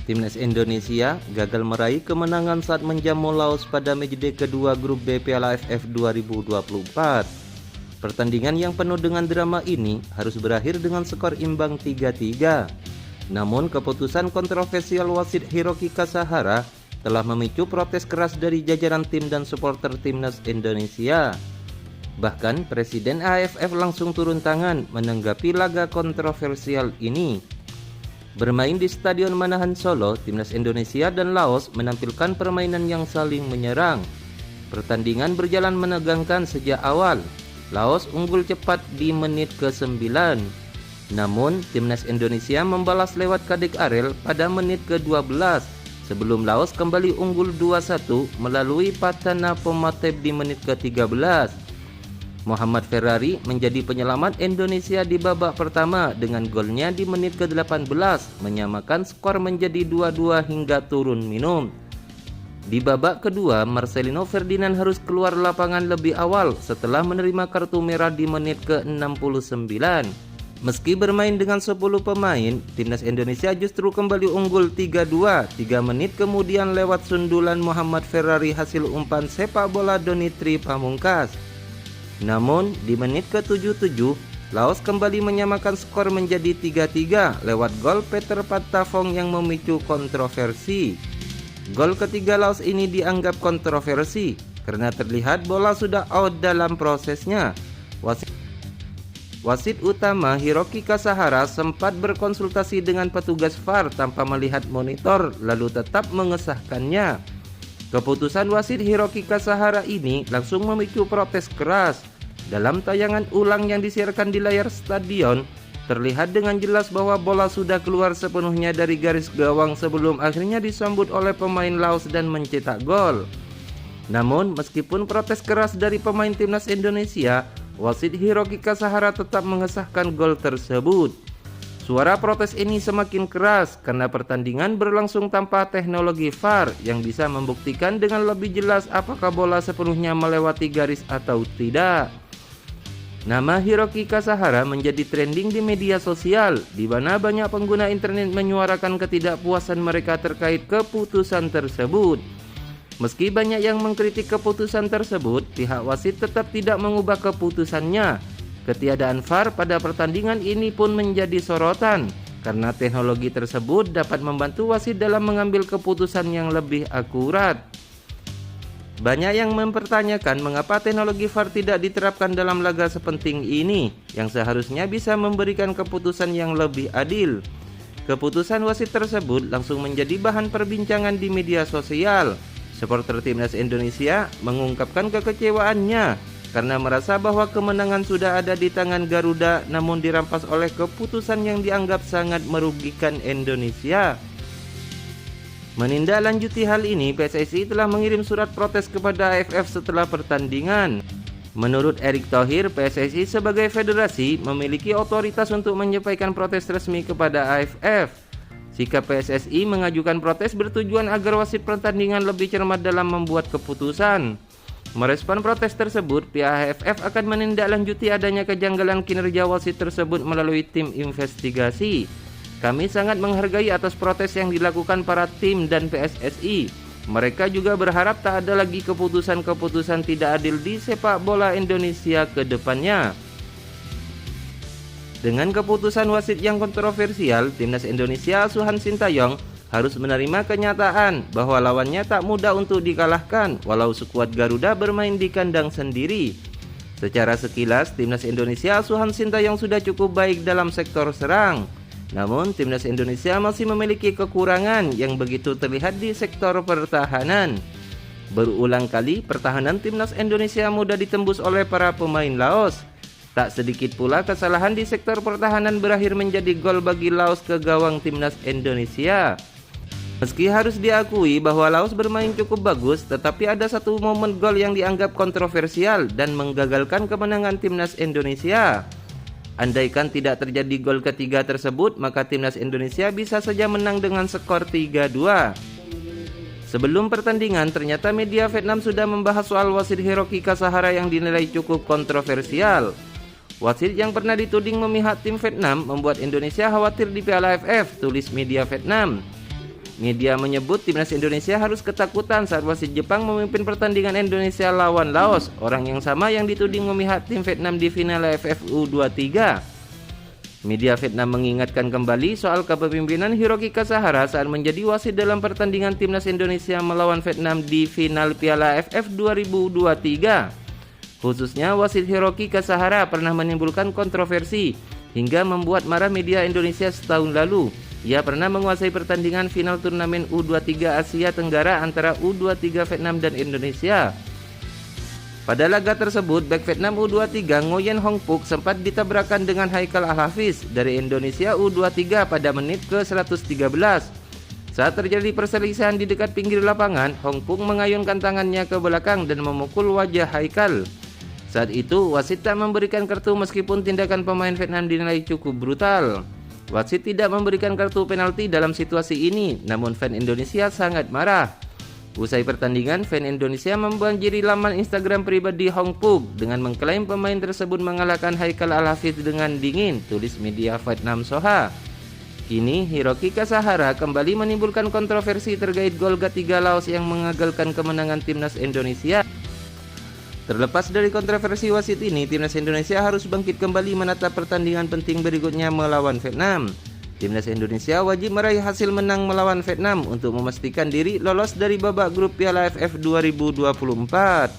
Timnas Indonesia gagal meraih kemenangan saat menjamu Laos pada matchday kedua grup B Piala AFF 2024. Pertandingan yang penuh dengan drama ini harus berakhir dengan skor imbang 3-3. Namun keputusan kontroversial wasit Hiroki Kasahara telah memicu protes keras dari jajaran tim dan supporter Timnas Indonesia. Bahkan Presiden AFF langsung turun tangan menanggapi laga kontroversial ini. Bermain di Stadion Manahan Solo, Timnas Indonesia dan Laos menampilkan permainan yang saling menyerang. Pertandingan berjalan menegangkan sejak awal. Laos unggul cepat di menit ke-9. Namun, Timnas Indonesia membalas lewat Kadek Arel pada menit ke-12 sebelum Laos kembali unggul 2-1 melalui Patana Pomatep di menit ke-13. Muhammad Ferrari menjadi penyelamat Indonesia di babak pertama dengan golnya di menit ke-18 menyamakan skor menjadi 2-2 hingga turun minum. Di babak kedua, Marcelino Ferdinand harus keluar lapangan lebih awal setelah menerima kartu merah di menit ke-69. Meski bermain dengan 10 pemain, Timnas Indonesia justru kembali unggul 3-2 3 menit kemudian lewat sundulan Muhammad Ferrari hasil umpan sepak bola Donitri Pamungkas. Namun di menit ke-77, Laos kembali menyamakan skor menjadi 3-3 lewat gol Peter Patafong yang memicu kontroversi. Gol ketiga Laos ini dianggap kontroversi karena terlihat bola sudah out dalam prosesnya. Wasit utama Hiroki Kasahara sempat berkonsultasi dengan petugas VAR tanpa melihat monitor lalu tetap mengesahkannya. Keputusan wasit Hiroki Kasahara ini langsung memicu protes keras. Dalam tayangan ulang yang disiarkan di layar stadion, terlihat dengan jelas bahwa bola sudah keluar sepenuhnya dari garis gawang sebelum akhirnya disambut oleh pemain Laos dan mencetak gol. Namun, meskipun protes keras dari pemain Timnas Indonesia, wasit Hiroki Kasahara tetap mengesahkan gol tersebut. Suara protes ini semakin keras karena pertandingan berlangsung tanpa teknologi VAR yang bisa membuktikan dengan lebih jelas apakah bola sepenuhnya melewati garis atau tidak. Nama Hiroki Kasahara menjadi trending di media sosial, di mana banyak pengguna internet menyuarakan ketidakpuasan mereka terkait keputusan tersebut. Meski banyak yang mengkritik keputusan tersebut, pihak wasit tetap tidak mengubah keputusannya. Ketiadaan VAR pada pertandingan ini pun menjadi sorotan karena teknologi tersebut dapat membantu wasit dalam mengambil keputusan yang lebih akurat. Banyak yang mempertanyakan mengapa teknologi VAR tidak diterapkan dalam laga sepenting ini yang seharusnya bisa memberikan keputusan yang lebih adil. Keputusan wasit tersebut langsung menjadi bahan perbincangan di media sosial. Supporter Timnas Indonesia mengungkapkan kekecewaannya karena merasa bahwa kemenangan sudah ada di tangan Garuda namun dirampas oleh keputusan yang dianggap sangat merugikan Indonesia. Menindaklanjuti hal ini, PSSI telah mengirim surat protes kepada AFF setelah pertandingan. Menurut Erick Thohir, PSSI sebagai federasi memiliki otoritas untuk menyampaikan protes resmi kepada AFF. Sikap PSSI mengajukan protes bertujuan agar wasit pertandingan lebih cermat dalam membuat keputusan. Merespon protes tersebut, pihak AFF akan menindaklanjuti adanya kejanggalan kinerja wasit tersebut melalui tim investigasi. Kami sangat menghargai atas protes yang dilakukan para tim dan PSSI. Mereka juga berharap tak ada lagi keputusan-keputusan tidak adil di sepak bola Indonesia ke depannya. Dengan keputusan wasit yang kontroversial, Timnas Indonesia asuhan Sintayong harus menerima kenyataan bahwa lawannya tak mudah untuk dikalahkan walau skuad Garuda bermain di kandang sendiri. Secara sekilas, Timnas Indonesia asuhan Sintayong sudah cukup baik dalam sektor serang. Namun, Timnas Indonesia masih memiliki kekurangan yang begitu terlihat di sektor pertahanan. Berulang kali, pertahanan Timnas Indonesia mudah ditembus oleh para pemain Laos. Tak sedikit pula kesalahan di sektor pertahanan berakhir menjadi gol bagi Laos ke gawang Timnas Indonesia. Meski harus diakui bahwa Laos bermain cukup bagus, tetapi ada satu momen gol yang dianggap kontroversial dan menggagalkan kemenangan Timnas Indonesia. Andaikan tidak terjadi gol ketiga tersebut, maka Timnas Indonesia bisa saja menang dengan skor 3-2. Sebelum pertandingan, ternyata media Vietnam sudah membahas soal wasit Hiroki Kasahara yang dinilai cukup kontroversial. Wasit yang pernah dituding memihak tim Vietnam membuat Indonesia khawatir di Piala AFF, tulis media Vietnam. Media menyebut timnas Indonesia harus ketakutan saat wasit Jepang memimpin pertandingan Indonesia lawan Laos, orang yang sama yang dituding memihak tim Vietnam di final AFF U23. Media Vietnam mengingatkan kembali soal kepemimpinan Hiroki Kasahara saat menjadi wasit dalam pertandingan timnas Indonesia melawan Vietnam di final Piala AFF 2023. Khususnya wasit Hiroki Kasahara pernah menimbulkan kontroversi hingga membuat marah media Indonesia setahun lalu. Ia pernah menguasai pertandingan final turnamen U23 Asia Tenggara antara U23 Vietnam dan Indonesia. Pada laga tersebut, bek Vietnam U23 Nguyen Hong Phuc sempat ditabrakan dengan Haikal Al-Hafiz dari Indonesia U23 pada menit ke-113. Saat terjadi perselisihan di dekat pinggir lapangan, Hong Phuc mengayunkan tangannya ke belakang dan memukul wajah Haikal. Saat itu, wasit tak memberikan kartu meskipun tindakan pemain Vietnam dinilai cukup brutal. Wasit tidak memberikan kartu penalti dalam situasi ini, namun fan Indonesia sangat marah. Usai pertandingan, fan Indonesia membanjiri laman Instagram pribadi Hong Phuc dengan mengklaim pemain tersebut mengalahkan Haikal Al-Hafiz dengan dingin, tulis media Vietnam Soha. Kini, Hiroki Kasahara kembali menimbulkan kontroversi terkait gol ketiga Laos yang mengagalkan kemenangan timnas Indonesia. Terlepas dari kontroversi wasit ini, timnas Indonesia harus bangkit kembali menatap pertandingan penting berikutnya melawan Vietnam. Timnas Indonesia wajib meraih hasil menang melawan Vietnam untuk memastikan diri lolos dari babak grup Piala AFF 2024.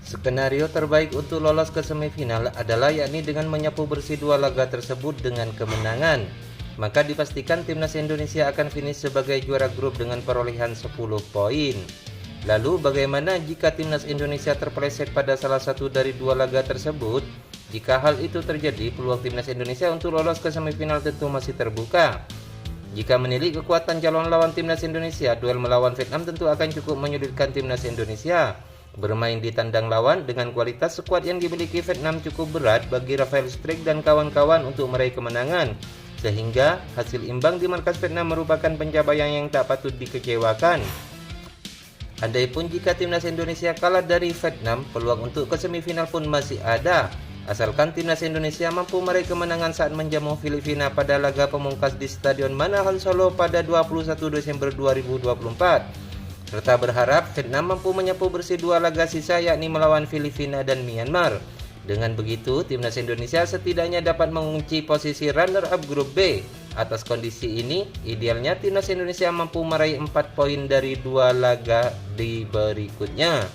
Skenario terbaik untuk lolos ke semifinal adalah yakni dengan menyapu bersih dua laga tersebut dengan kemenangan. Maka dipastikan timnas Indonesia akan finish sebagai juara grup dengan perolehan 10 poin. Lalu bagaimana jika timnas Indonesia terpeleset pada salah satu dari dua laga tersebut? Jika hal itu terjadi, peluang timnas Indonesia untuk lolos ke semifinal tentu masih terbuka. Jika menilik kekuatan calon lawan timnas Indonesia, duel melawan Vietnam tentu akan cukup menyulitkan timnas Indonesia. Bermain di tandang lawan dengan kualitas skuad yang dimiliki Vietnam cukup berat bagi Rafael Struijk dan kawan-kawan untuk meraih kemenangan. Sehingga hasil imbang di markas Vietnam merupakan pencapaian yang tak patut dikecewakan. Andaipun jika timnas Indonesia kalah dari Vietnam, peluang untuk ke semifinal pun masih ada. Asalkan timnas Indonesia mampu meraih kemenangan saat menjamu Filipina pada laga pemungkas di Stadion Manahan Solo pada 21 Desember 2024. Serta berharap Vietnam mampu menyapu bersih dua laga sisa yakni melawan Filipina dan Myanmar. Dengan begitu, timnas Indonesia setidaknya dapat mengunci posisi runner-up grup B. Atas kondisi ini, idealnya timnas Indonesia mampu meraih 4 poin dari dua laga di berikutnya.